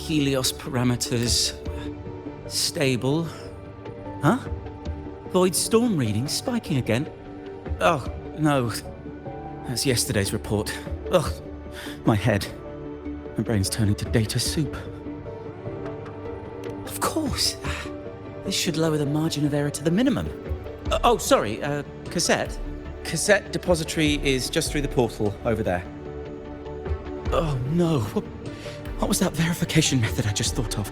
Helios parameters. Stable. Huh? Void storm readings spiking again? Oh, no. That's yesterday's report. Ugh, my head. My brain's turning to data soup. Of course. This should lower the margin of error to the minimum. Oh, sorry, cassette. Cassette depository is just through the portal over there. Oh, no. What was that verification method I just thought of?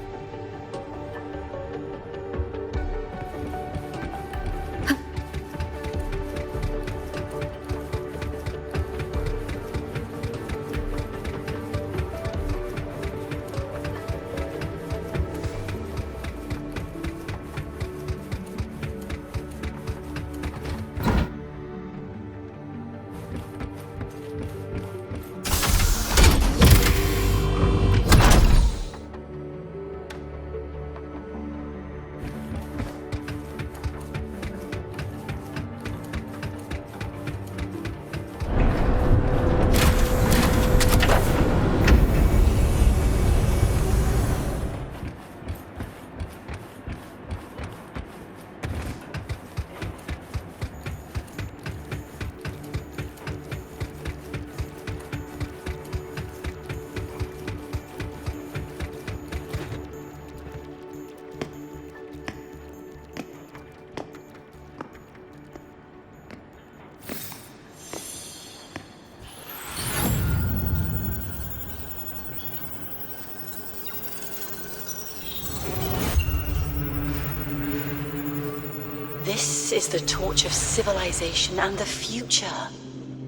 This is the torch of civilization and the future.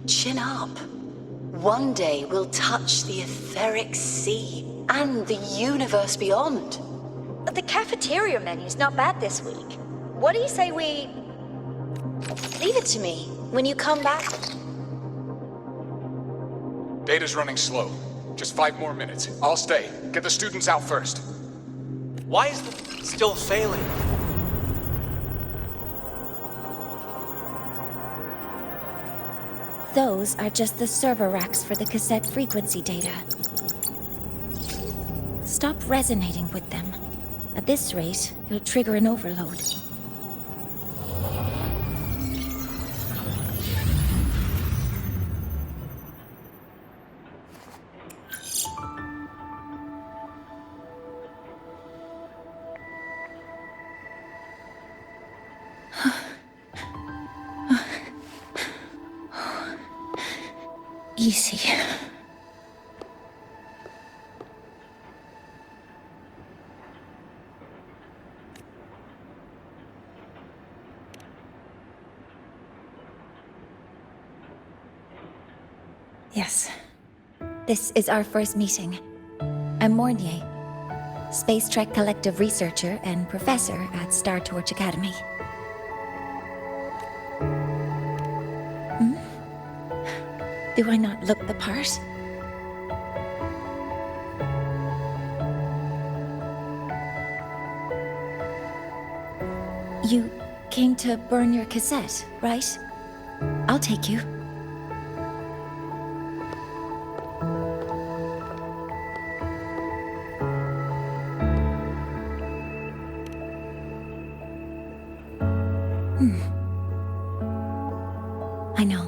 Chin up. One day we'll touch the etheric sea and the universe beyond. The cafeteria menu's not bad this week. What do you say we... Leave it to me. When you come back... Data's running slow. Just 5 more minutes. I'll stay. Get the students out first. Why is it still failing? Those are just the server racks for the cassette frequency data. Stop resonating with them. At this rate, you'll trigger an overload. Easy. Yes. This is our first meeting. I'm Mornier, Space Trek Collective researcher and professor at Star Torch Academy. Do I not look the part? You came to burn your cassette, right? I'll take you. I know.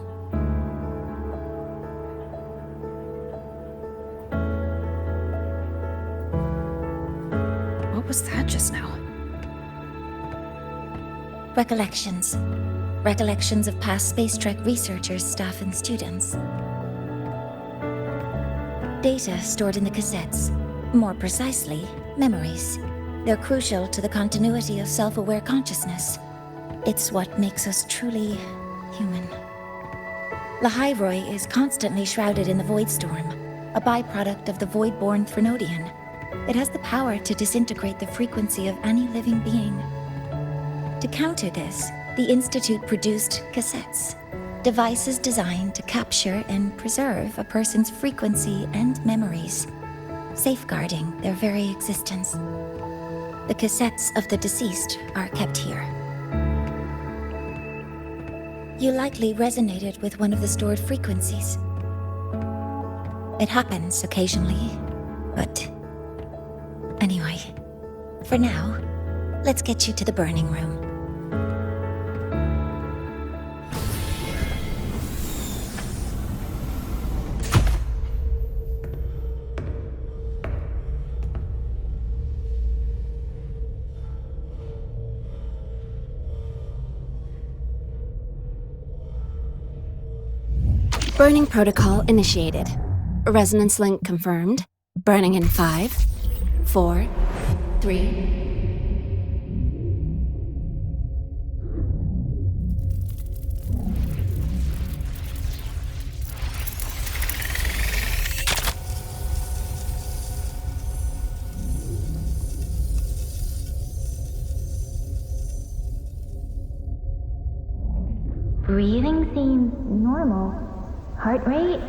What was that just now? Recollections. Recollections of past Space Trek researchers, staff, and students. Data stored in the cassettes. More precisely, memories. They're crucial to the continuity of self-aware consciousness. It's what makes us truly human. Lahairoi is constantly shrouded in the Void Storm, a byproduct of the Void-born Threnodian. It has the power to disintegrate the frequency of any living being. To counter this, the Institute produced cassettes, devices designed to capture and preserve a person's frequency and memories, safeguarding their very existence. The cassettes of the deceased are kept here. You likely resonated with one of the stored frequencies. It happens occasionally, but Anyway, for now, let's get you to the burning room. Burning protocol initiated. Resonance link confirmed. Burning in 5, 4, 3. Breathing seems normal. Heart rate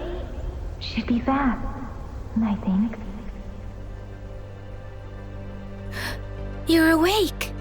should be fast, I think. You're awake!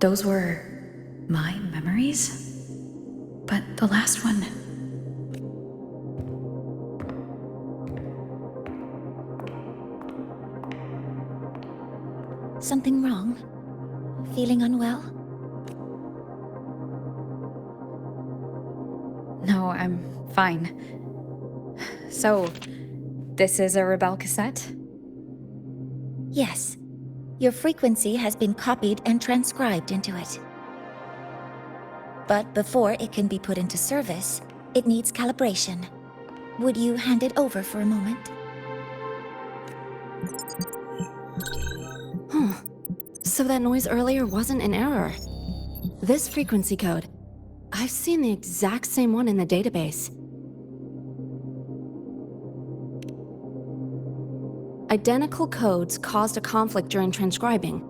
Those were my memories? But the last one... Something wrong? Feeling unwell? No, I'm fine. So, this is a Rebel cassette? Yes. Your frequency has been copied and transcribed into it. But before it can be put into service, it needs calibration. Would you hand it over for a moment? Huh. So that noise earlier wasn't an error. This frequency code, I've seen the exact same one in the database. Identical codes caused a conflict during transcribing.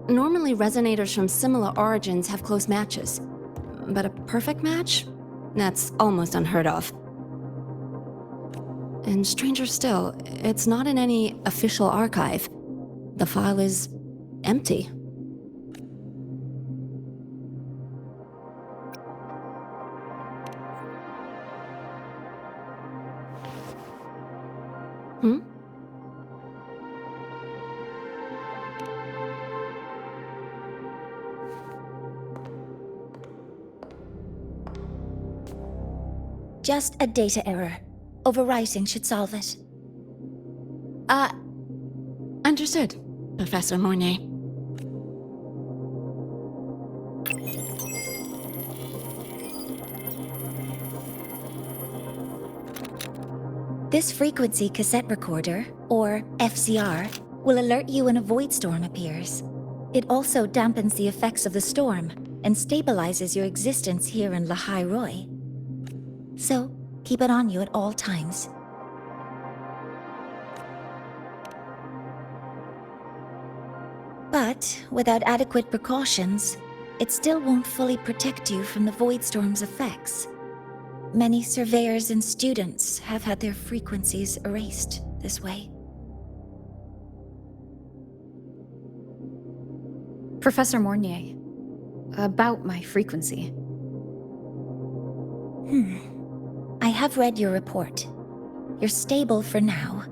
Normally, resonators from similar origins have close matches. But a perfect match? That's almost unheard of. And stranger still, it's not in any official archive. The file is empty. Hmm? Just a data error. Overwriting should solve it. Understood, Professor Mornay. This frequency cassette recorder, or FCR, will alert you when a void storm appears. It also dampens the effects of the storm and stabilizes your existence here in Lahai Roy. So, keep it on you at all times. But without adequate precautions, it still won't fully protect you from the void storm's effects. Many surveyors and students have had their frequencies erased this way. Professor Mornier, about my frequency. I have read your report. You're stable for now.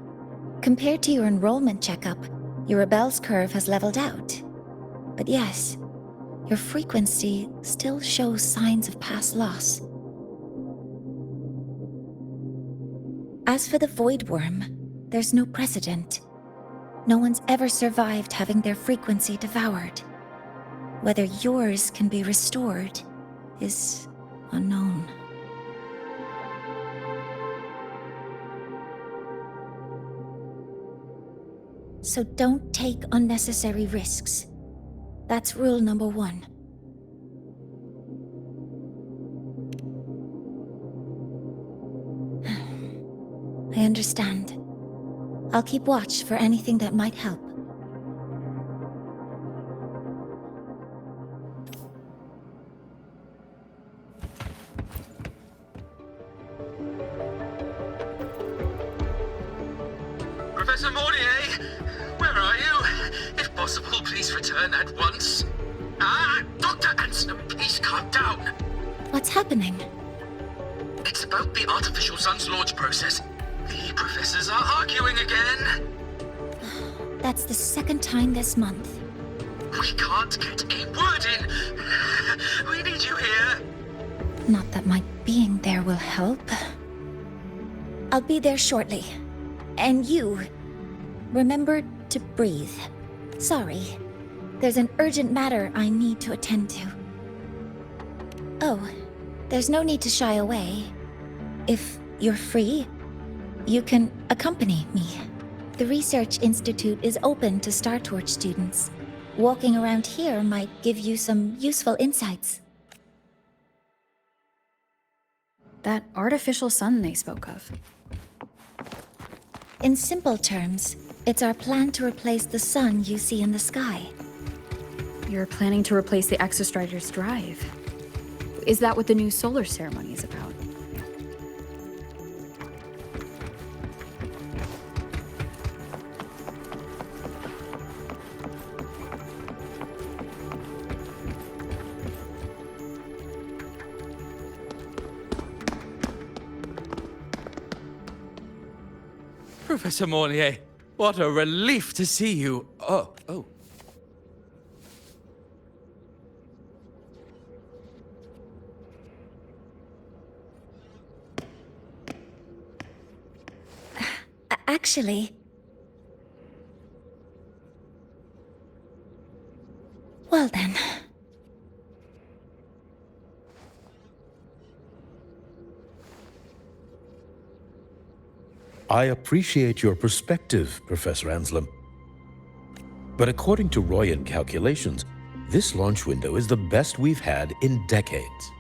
Compared to your enrollment checkup, your rebel's curve has leveled out. But yes, your frequency still shows signs of past loss. As for the Void Worm, there's no precedent. No one's ever survived having their frequency devoured. Whether yours can be restored is unknown. So don't take unnecessary risks. That's rule number 1. I understand. I'll keep watch for anything that might help. Professor Mornier, where are you? If possible, please return at once. Dr. Anselm, please calm down. What's happening? It's about the artificial sun's launch process. The professors are arguing again. That's the second time this month. We can't get a word in. We need you here. Not that my being there will help. I'll be there shortly. And you, remember to breathe. Sorry, there's an urgent matter I need to attend to. Oh, there's no need to shy away. If you're free, you can accompany me. The Research Institute is open to Star Torch students. Walking around here might give you some useful insights. That artificial sun they spoke of. In simple terms, it's our plan to replace the sun you see in the sky. You're planning to replace the Exostrider's drive. Is that what the new solar ceremony is about? Professor Mornier, what a relief to see you. Oh. Actually... Well then... I appreciate your perspective, Professor Anselm. But according to Royan calculations, this launch window is the best we've had in decades.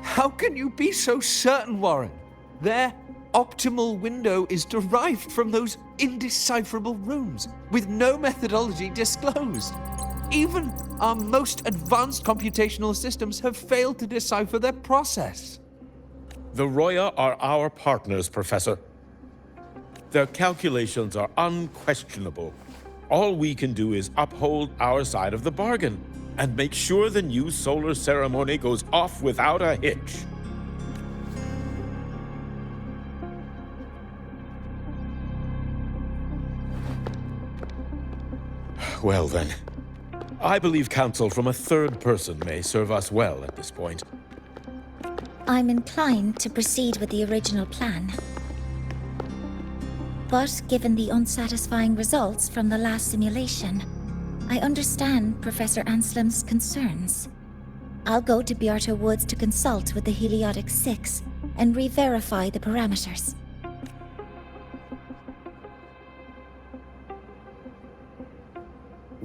How can you be so certain, Warren? Their optimal window is derived from those indecipherable runes, with no methodology disclosed. Even our most advanced computational systems have failed to decipher their process. The Roya are our partners, Professor. Their calculations are unquestionable. All we can do is uphold our side of the bargain and make sure the new solar ceremony goes off without a hitch. Well then, I believe counsel from a third person may serve us well at this point. I'm inclined to proceed with the original plan. But given the unsatisfying results from the last simulation, I understand Professor Anselm's concerns. I'll go to Beata Woods to consult with the Heliotic 6 and re-verify the parameters.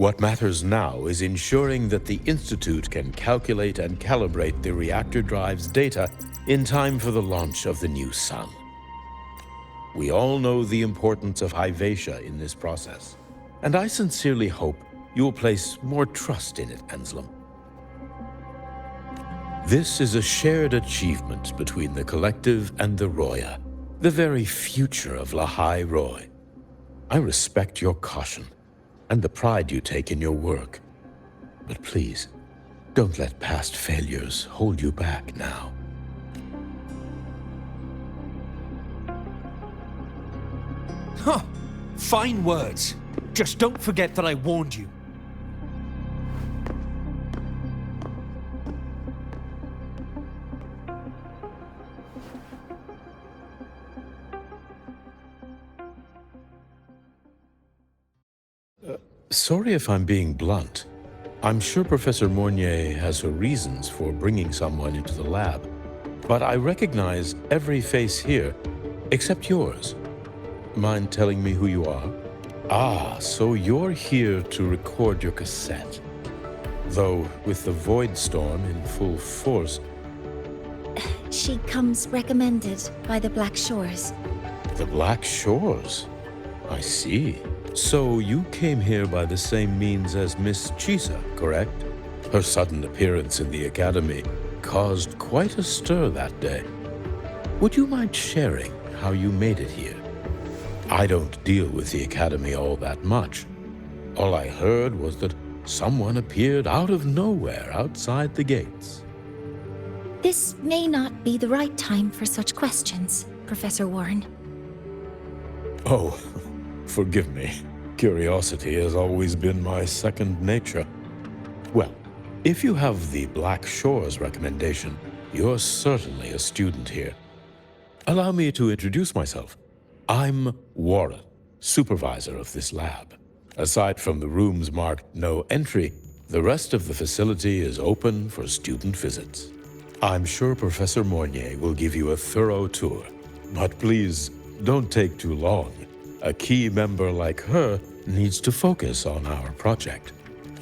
What matters now is ensuring that the Institute can calculate and calibrate the reactor drive's data in time for the launch of the new sun. We all know the importance of Hyvatia in this process, and I sincerely hope you will place more trust in it, Anselm. This is a shared achievement between the Collective and the Roya, the very future of Lahai Roy. I respect your caution and the pride you take in your work, but please, don't let past failures hold you back now. Huh! Fine words. Just don't forget that I warned you. Sorry if I'm being blunt. I'm sure Professor Mornier has her reasons for bringing someone into the lab, but I recognize every face here except yours. Mind telling me who you are? Ah, so you're here to record your cassette. Though, with the Void Storm in full force... She comes recommended by the Black Shores. The Black Shores? I see. So you came here by the same means as Miss Chisa, correct? Her sudden appearance in the Academy caused quite a stir that day. Would you mind sharing how you made it here? I don't deal with the Academy all that much. All I heard was that someone appeared out of nowhere outside the gates. This may not be the right time for such questions, Professor Warren. Oh, forgive me. Curiosity has always been my second nature. Well, if you have the Black Shores recommendation, you're certainly a student here. Allow me to introduce myself. I'm Warren, supervisor of this lab. Aside from the rooms marked no entry, the rest of the facility is open for student visits. I'm sure Professor Mornier will give you a thorough tour, but please don't take too long. A key member like her needs to focus on our project.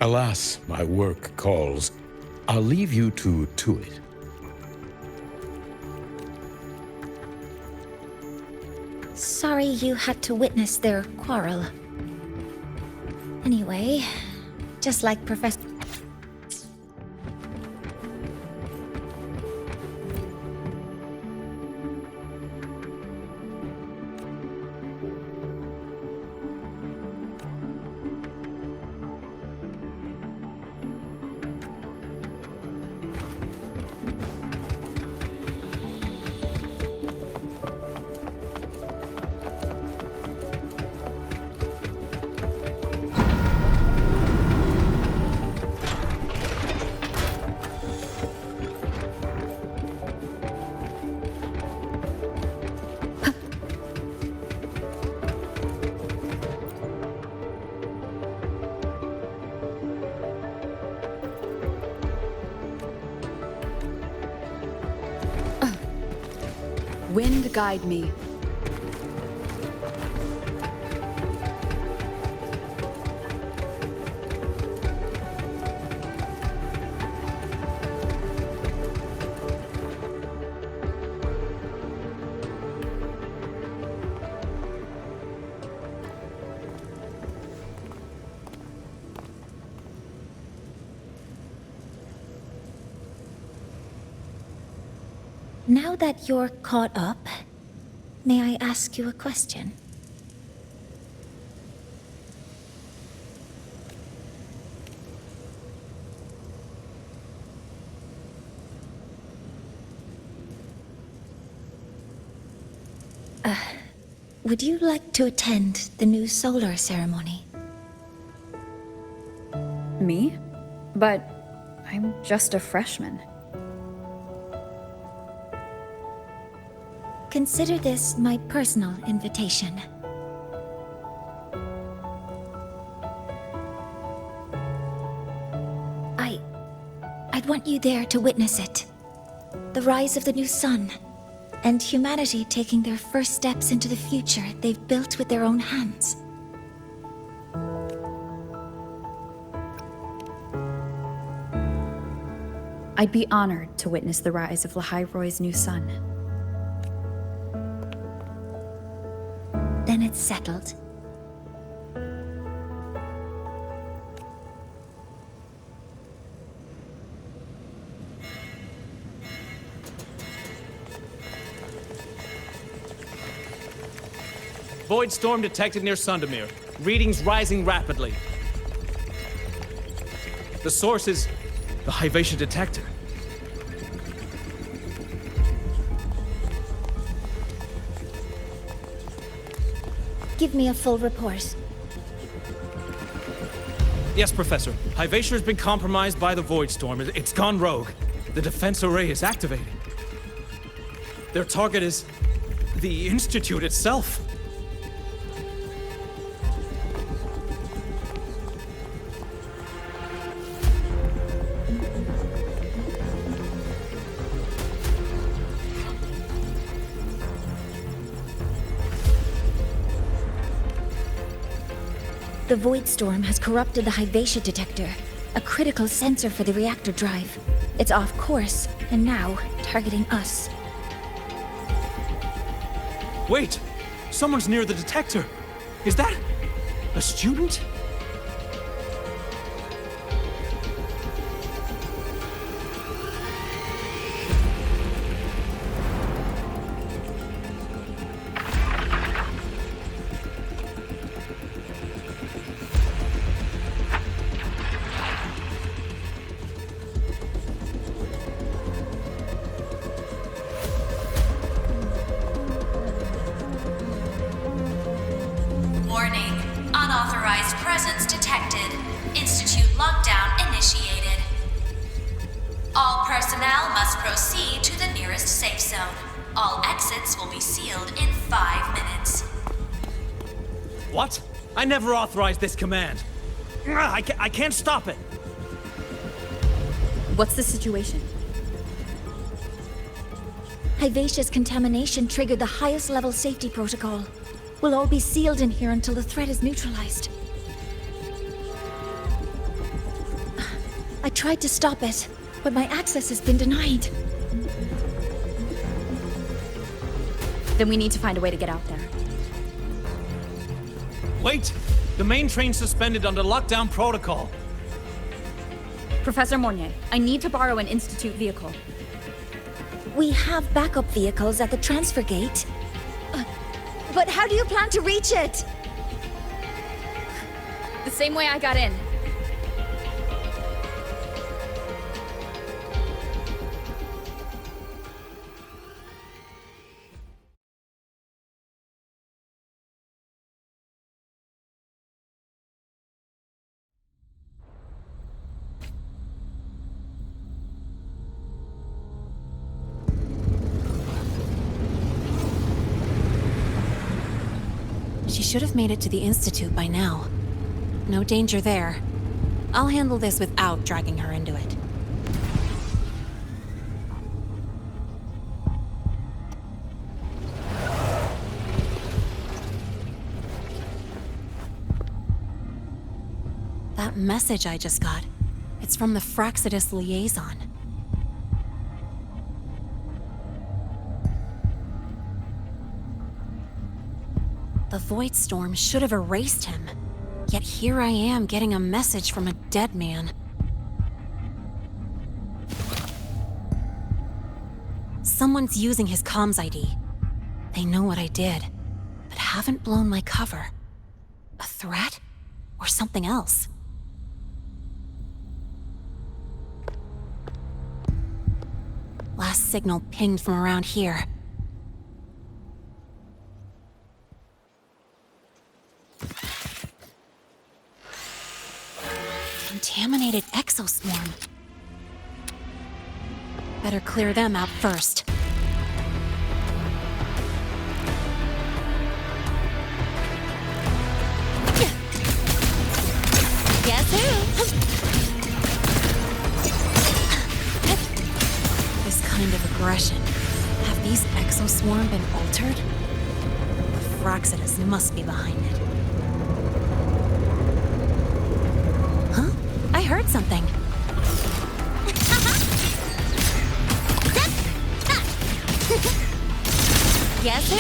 Alas, my work calls. I'll leave you to it. Sorry you had to witness their quarrel. Anyway, just like Professor... Wind guide me. Now that you're caught up, may I ask you a question? Would you like to attend the new solar ceremony? Me? But I'm just a freshman. Consider this my personal invitation. I'd want you there to witness it. The rise of the new sun, and humanity taking their first steps into the future they've built with their own hands. I'd be honored to witness the rise of Lahai-Roy's new son. Then it's settled. Void storm detected near Sundamir. Readings rising rapidly. The source is the Hyvatia detector. Give me a full report. Yes, Professor. Hyvatia has been compromised by the Void Storm. It's gone rogue. The defense array is activated. Their target is the Institute itself. The Void Storm has corrupted the Hyvatia detector, a critical sensor for the reactor drive. It's off course, and now targeting us. Wait! Someone's near the detector! Is that a student? Warning. Unauthorized presence detected. Institute lockdown initiated. All personnel must proceed to the nearest safe zone. All exits will be sealed in 5 minutes. What? I never authorized this command. I can't stop it. What's the situation? Hyvatia's contamination triggered the highest level safety protocol. We'll all be sealed in here until the threat is neutralized. I tried to stop it, but my access has been denied. Then we need to find a way to get out there. Wait! The main train's suspended under lockdown protocol. Professor Mornier, I need to borrow an Institute vehicle. We have backup vehicles at the transfer gate. But how do you plan to reach it? The same way I got in. She should have made it to the Institute by now. No danger there. I'll handle this without dragging her into it. That message I just got, it's from the Fraxidus liaison. The Void Storm should have erased him. Yet here I am getting a message from a dead man. Someone's using his comms ID. They know what I did, but haven't blown my cover. A threat? Or something else? Last signal pinged from around here. Contaminated exoswarm. Better clear them out first. Guess who? This kind of aggression. Have these exoswarm been altered? The Fraxidus must be behind it. Huh? I heard something. Guess who?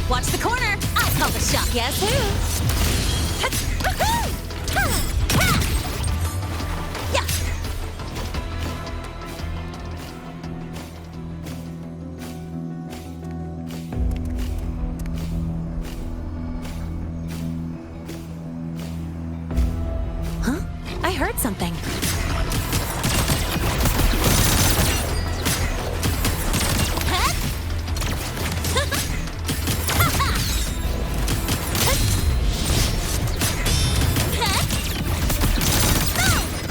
Watch the corner. I'll call the shot. Guess who? Huh? I heard something.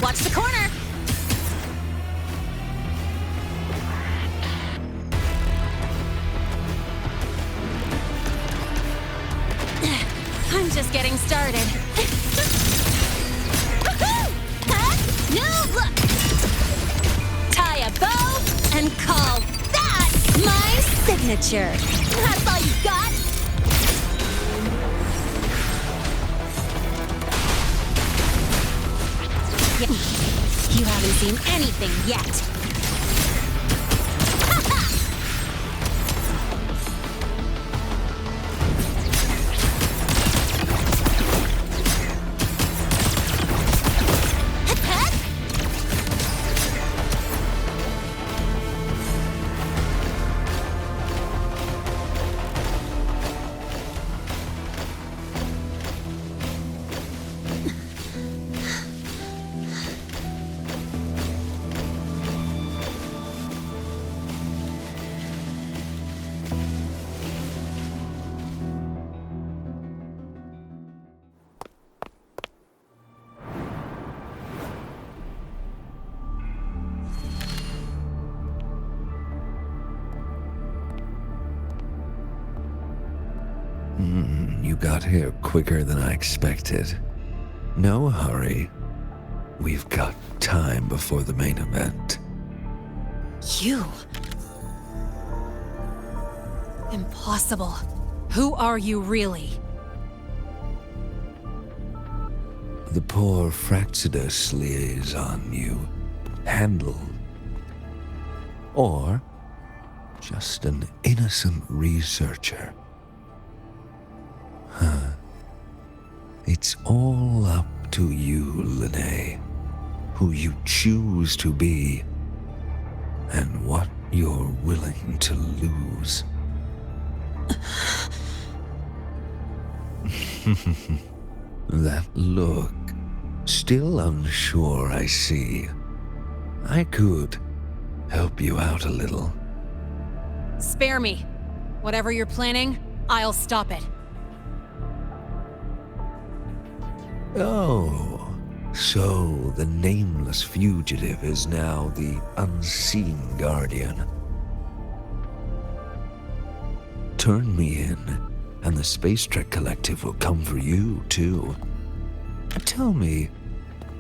Watch the corner. I'm just getting started. New look. Tie a bow and call that my signature. That's all you got? You haven't seen anything yet. You got here quicker than I expected. No hurry. We've got time before the main event. You? Impossible. Who are you really? The poor Fraxidus liaison you handled. Or just an innocent researcher. Huh. It's all up to you, Lene. Who you choose to be, and what you're willing to lose. That look. Still unsure, I see. I could help you out a little. Spare me. Whatever you're planning, I'll stop it. Oh, so the nameless fugitive is now the unseen guardian. Turn me in, and the Space Trek Collective will come for you, too. Tell me,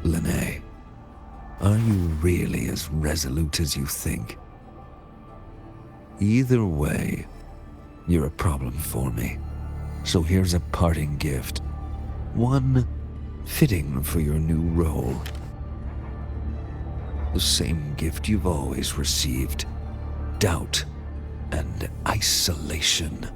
Lene, are you really as resolute as you think? Either way, you're a problem for me. So here's a parting gift. One fitting for your new role. The same gift you've always received. Doubt and isolation.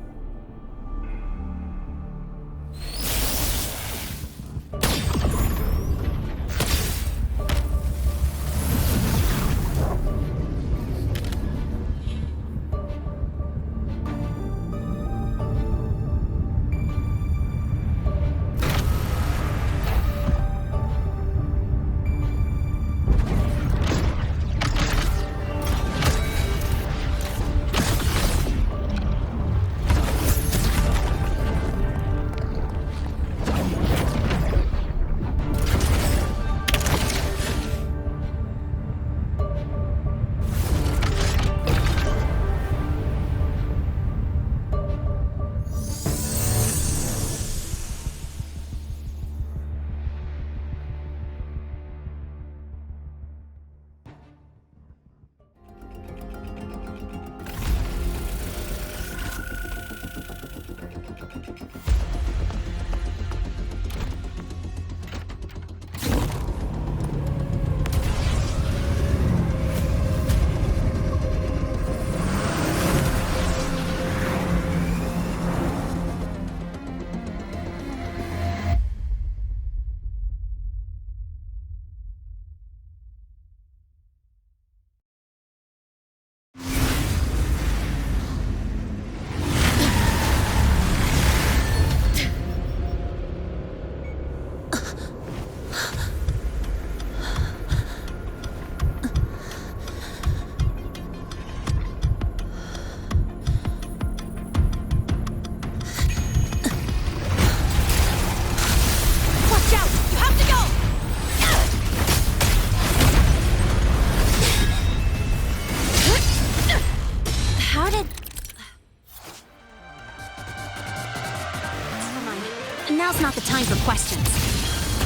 time for questions.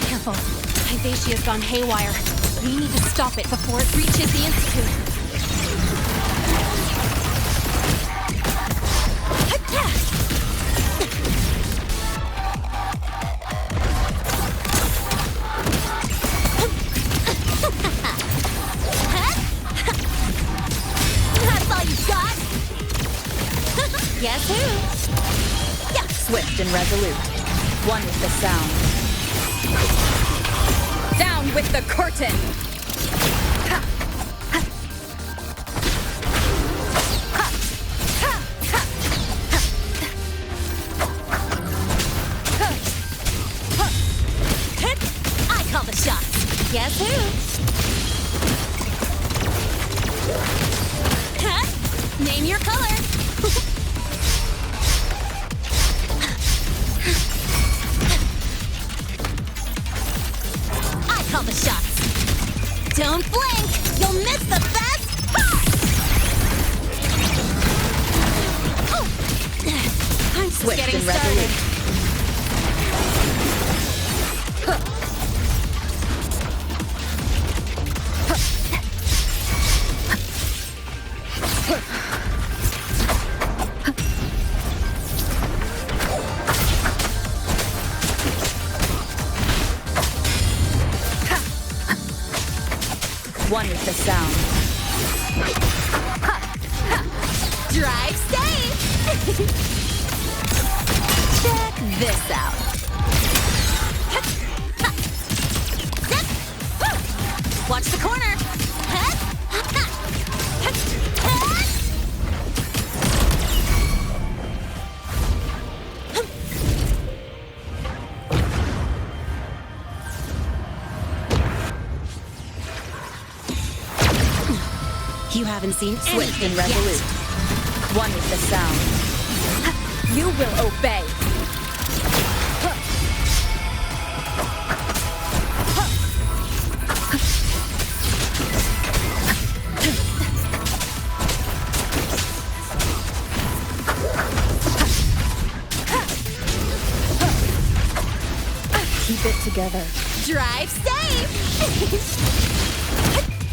Careful. Hyvatia's gone haywire. We need to stop it before it reaches the Institute. That's all you got? Guess who? Yeah. Swift and resolute. One with the sound. Down with the curtain! I call the shots. Guess who? Name your color. Call the shots. Don't blink! You'll miss the best part! Oh. I'm just Swift getting and started. resolute. One with the sound. Drive safe! Check this out. Watch the corner. You haven't seen Swift and anything resolute. yet. One with the sound. You will obey. Keep it together. Drive safe!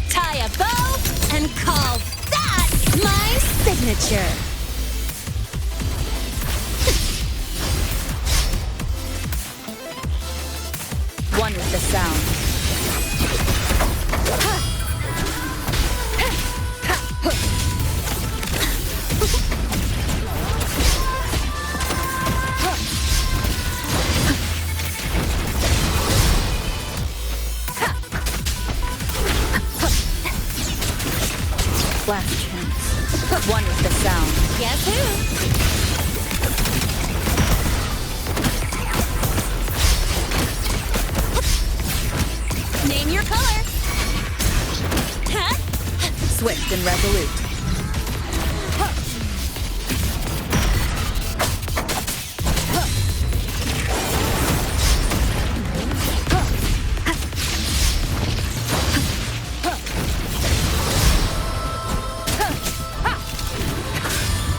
Tie a bow and call that my signature! One with the sound. Last chance. One with the sound. Guess who? Name your color. Huh? Swift and resolute.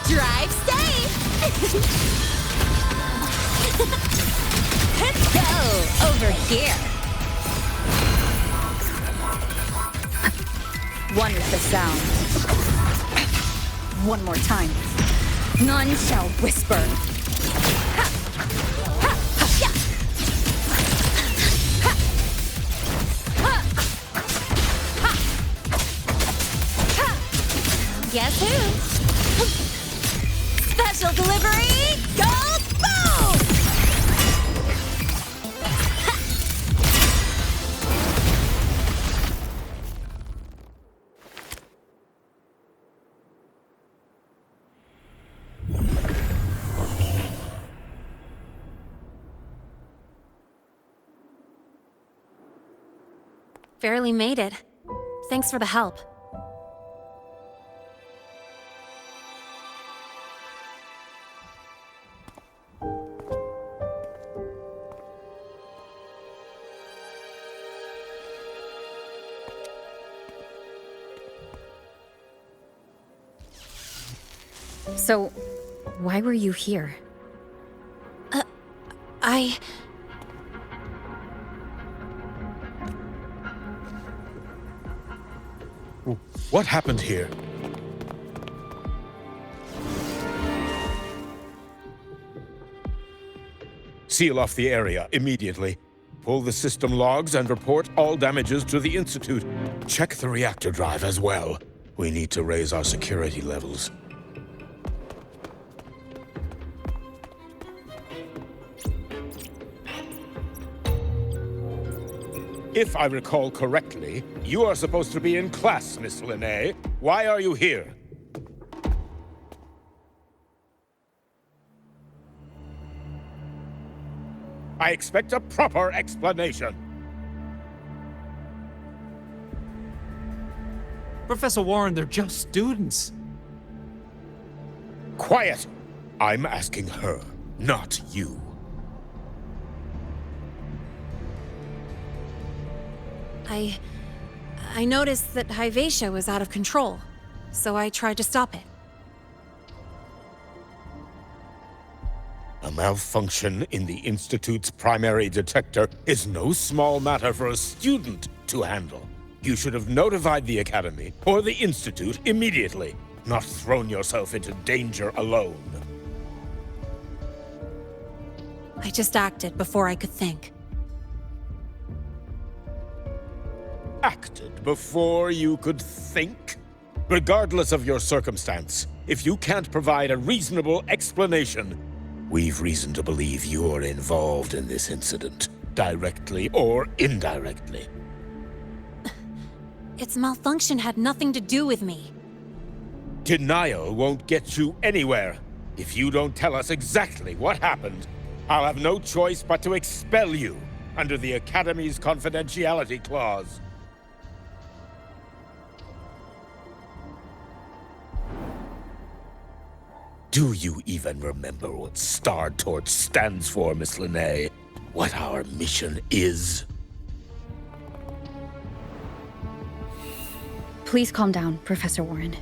Drive safe! Go over here. One with the sound. One more time. None shall whisper. Guess who? Special delivery, go boom! Barely made it. Thanks for the help. So, why were you here? What happened here? Seal off the area immediately. Pull the system logs and report all damages to the Institute. Check the reactor drive as well. We need to raise our security levels. If I recall correctly, you are supposed to be in class, Miss Linnae. Why are you here? I expect a proper explanation. Professor Warren, they're just students. Quiet! I'm asking her, not you. I noticed that Hyvatia was out of control, so I tried to stop it. A malfunction in the Institute's primary detector is no small matter for a student to handle. You should have notified the Academy or the Institute immediately, not thrown yourself into danger alone. I just acted before I could think. Acted before you could think? Regardless of your circumstance, if you can't provide a reasonable explanation, we've reason to believe you're involved in this incident, directly or indirectly. Its malfunction had nothing to do with me. Denial won't get you anywhere. If you don't tell us exactly what happened, I'll have no choice but to expel you under the Academy's confidentiality clause. Do you even remember what Star Torch stands for, Miss Linnae? What our mission is? Please calm down, Professor Warren.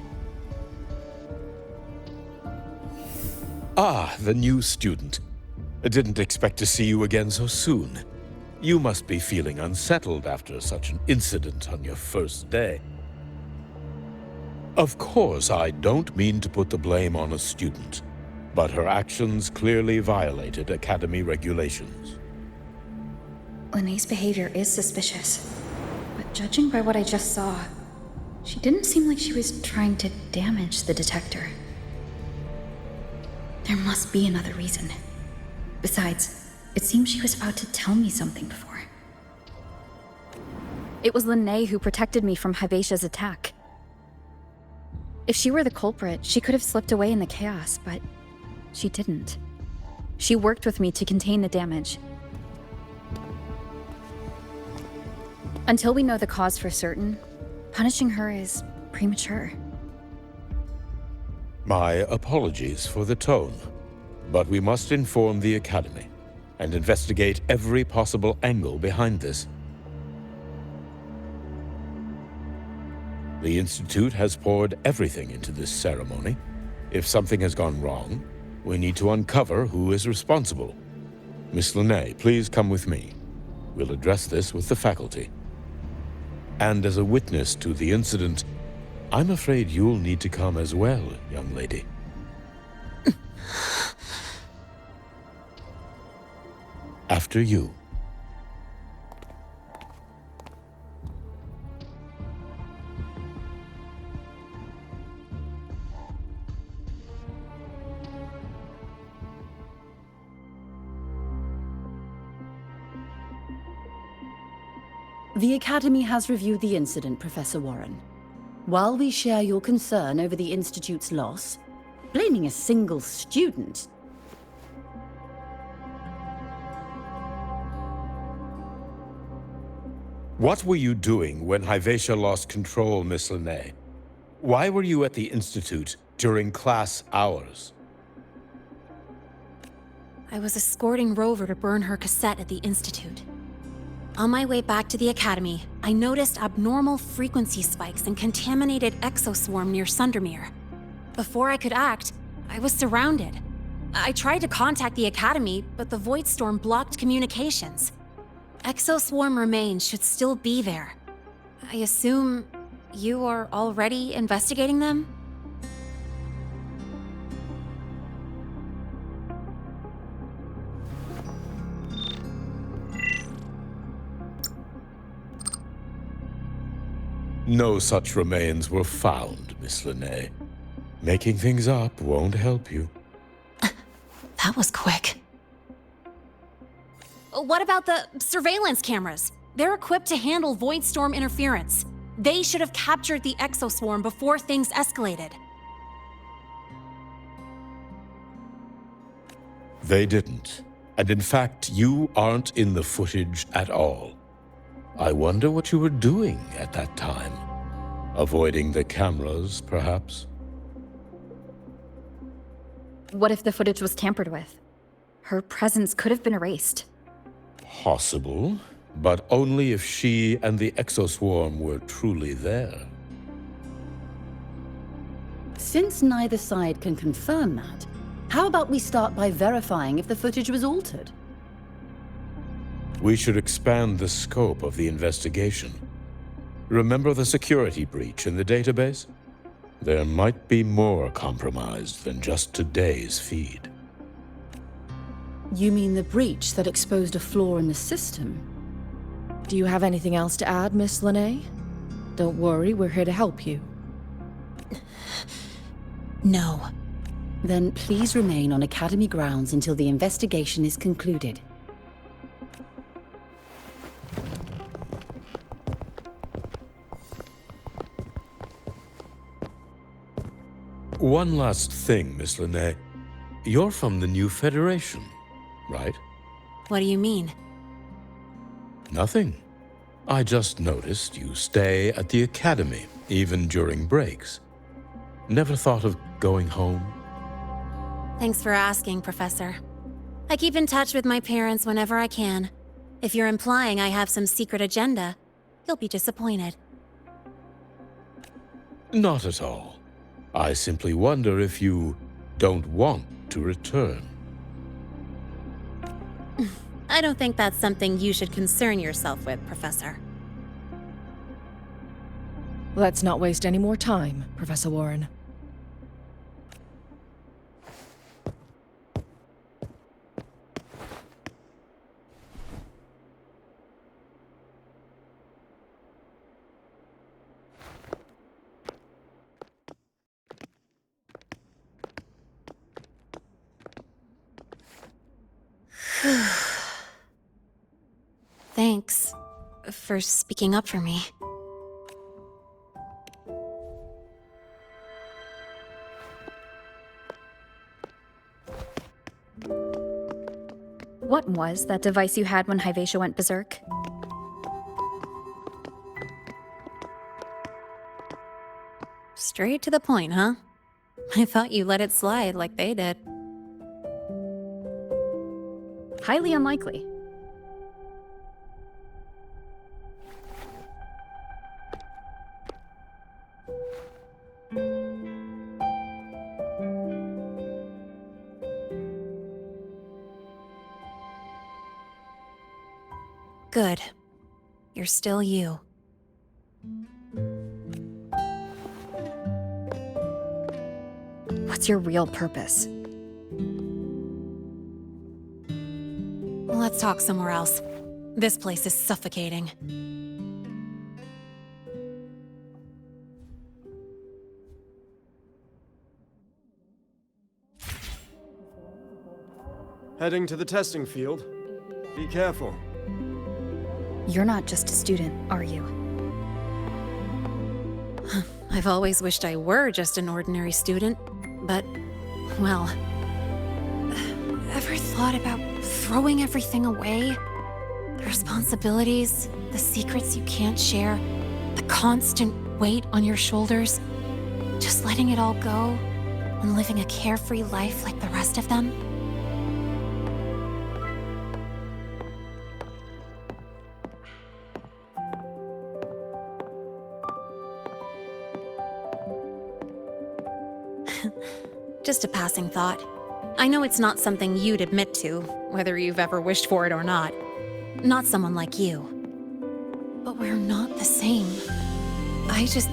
Ah, the new student. I didn't expect to see you again so soon. You must be feeling unsettled after such an incident on your first day. Of course, I don't mean to put the blame on a student, but her actions clearly violated Academy regulations. Linnae's behavior is suspicious, but judging by what I just saw, she didn't seem like she was trying to damage the detector. There must be another reason. Besides, it seems she was about to tell me something before. It was Linnae who protected me from Hyvatia's attack. If she were the culprit, she could have slipped away in the chaos, but she didn't. She worked with me to contain the damage. Until we know the cause for certain, punishing her is premature. My apologies for the tone, but we must inform the Academy and investigate every possible angle behind this. The Institute has poured everything into this ceremony. If something has gone wrong, we need to uncover who is responsible. Miss Linnae, please come with me. We'll address this with the faculty. And as a witness to the incident, I'm afraid you'll need to come as well, young lady. After you. The Academy has reviewed the incident, Professor Warren. While we share your concern over the Institute's loss, blaming a single student... What were you doing when Hyvatia lost control, Miss Linnae? Why were you at the Institute during class hours? I was escorting Rover to burn her cassette at the Institute. On my way back to the Academy, I noticed abnormal frequency spikes and contaminated exoswarm near Sundermere. Before I could act, I was surrounded. I tried to contact the Academy, but the Void Storm blocked communications. Exoswarm remains should still be there. I assume You are already investigating them? No such remains were found, Miss Linnae. Making things up won't help you. That was quick. What about the surveillance cameras? They're equipped to handle void storm interference. They should have captured the exoswarm before things escalated. They didn't. And in fact, you aren't in the footage at all. I wonder what you were doing at that time. Avoiding the cameras, perhaps? What if the footage was tampered with? Her presence could have been erased. Possible, but only if she and the exoswarm were truly there. Since neither side can confirm that, how about we start by verifying if the footage was altered? We should expand the scope of the investigation. Remember the security breach in the database? There might be more compromised than just today's feed. You mean the breach that exposed a flaw in the system? Do you have anything else to add, Miss Linnae? Don't worry, we're here to help you. No. Then please remain on Academy grounds until the investigation is concluded. One last thing, Miss Linnae. You're from the new Federation, right? What do you mean? Nothing. I just noticed you stay at the Academy, even during breaks. Never thought of going home? Thanks for asking, Professor. I keep in touch with my parents whenever I can. If you're implying I have some secret agenda, you'll be disappointed. Not at all. I simply wonder if you don't want to return. I don't think that's something you should concern yourself with, Professor. Let's not waste any more time, Professor Warren. Thanks for speaking up for me. What was that device you had when Hyvatia went berserk? Straight to the point, huh? I thought you let it slide like they did. Highly unlikely. Good. You're still you. What's your real purpose? Let's talk somewhere else. This place is suffocating. Heading to the testing field. Be careful. You're not just a student, are you? I've always wished I were just an ordinary student, but, well... Ever thought about throwing everything away? The responsibilities, the secrets you can't share, the constant weight on your shoulders. Just letting it all go and living a carefree life like the rest of them? Just a passing thought. I know it's not something you'd admit to, whether you've ever wished for it or not. Not someone like you. But we're not the same. I just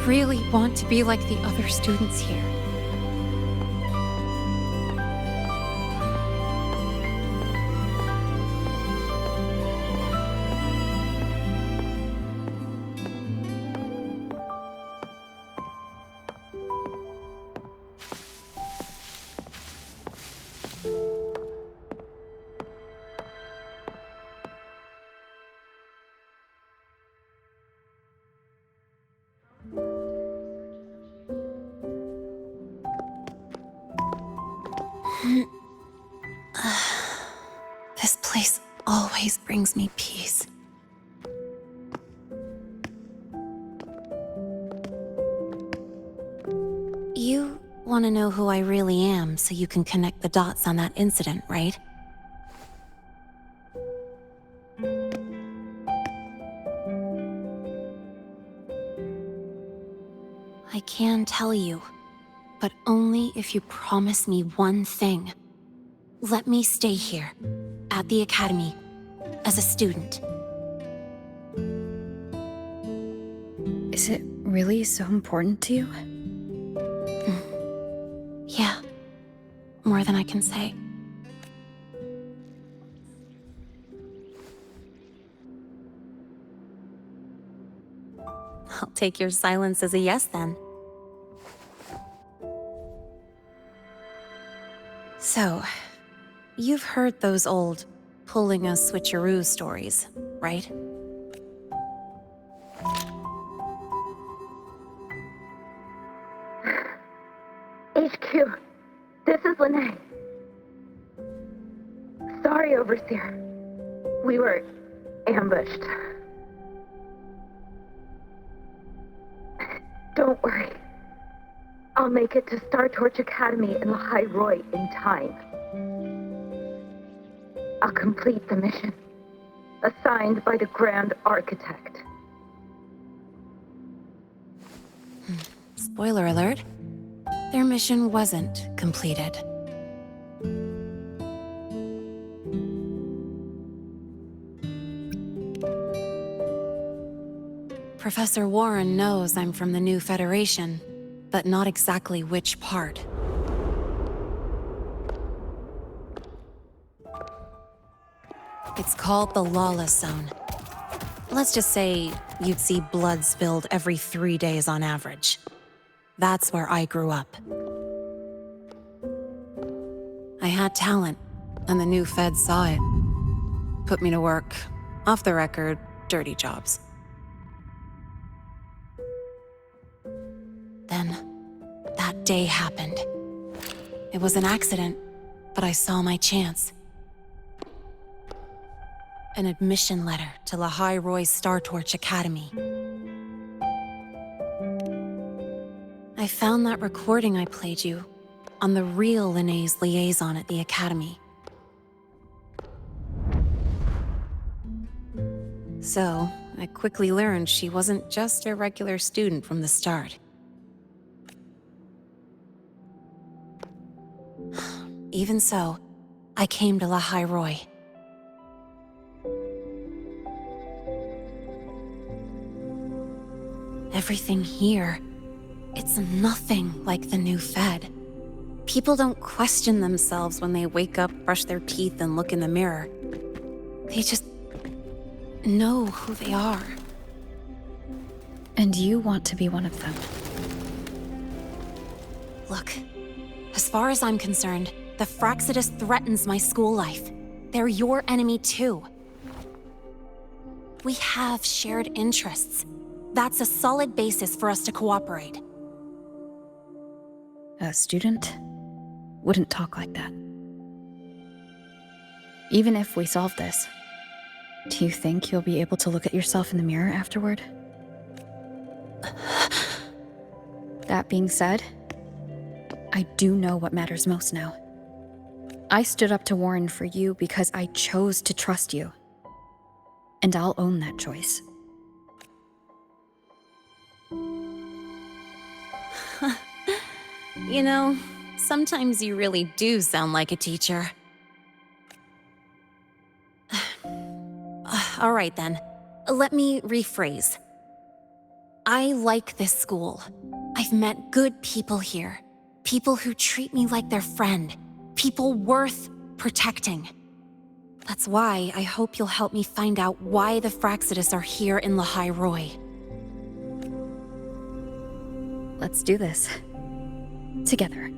really want to be like the other students here. This place always brings me peace. You want to know who I really am so you can connect the dots on that incident, right? I can tell you, but only if you promise me one thing. Let me stay here, at the Academy, as a student. Is it really so important to you? Yeah, more than I can say. I'll take your silence as a yes, then. So, you've heard those old pulling a switcheroo stories, right? HQ, this is Lene. Sorry, Overseer. We were ambushed. Don't worry. I'll make it to Star Torch Academy in Lahai Roy in time. I'll complete the mission, assigned by the Grand Architect. Spoiler alert, their mission wasn't completed. Professor Warren knows I'm from the new Federation, but not exactly which part. It's called the Lawless Zone. Let's just say you'd see blood spilled every 3 days on average. That's where I grew up. I had talent, and the new feds saw it. Put me to work, off the record, dirty jobs. Then, that day happened. It was an accident, but I saw my chance. An admission letter to Lahai Roy's Star Torch Academy. I found that recording I played you on the real Lene's liaison at the Academy. So, I quickly learned she wasn't just a regular student from the start. Even so, I came to Lahai Roy. Everything here, it's nothing like the new Fed. People don't question themselves when they wake up, brush their teeth, and look in the mirror. They just know who they are. And you want to be one of them. Look, as far as I'm concerned, the Fraxidus threatens my school life. They're your enemy too. We have shared interests. That's a solid basis for us to cooperate. A student wouldn't talk like that. Even if we solve this, do you think you'll be able to look at yourself in the mirror afterward? That being said, I do know what matters most now. I stood up to Warren for you because I chose to trust you. And I'll own that choice. You know, sometimes you really do sound like a teacher. All right then, let me rephrase. I like this school. I've met good people here. People who treat me like their friend. People worth protecting. That's why I hope you'll help me find out why the Fraxidus are here in Lahai Roi. Let's do this. Together.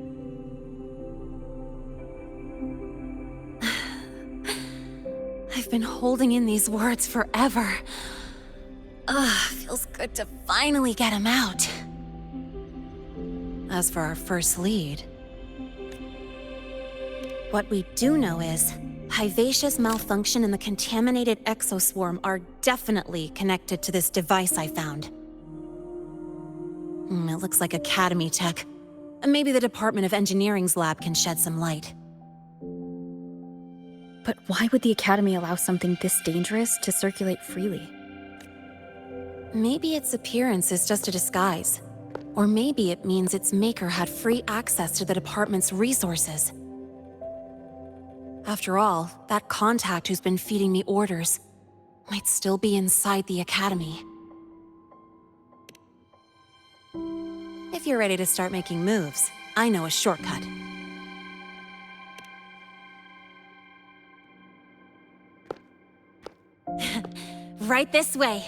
I've been holding in these words forever. Feels good to finally get them out. As for our first lead... What we do know is, Hyvatia's malfunction and the contaminated exoswarm are definitely connected to this device I found. It looks like Academy tech. Maybe the Department of Engineering's lab can shed some light. But why would the Academy allow something this dangerous to circulate freely? Maybe its appearance is just a disguise. Or maybe it means its maker had free access to the department's resources. After all, that contact who's been feeding me orders might still be inside the Academy. If you're ready to start making moves, I know a shortcut. Right this way.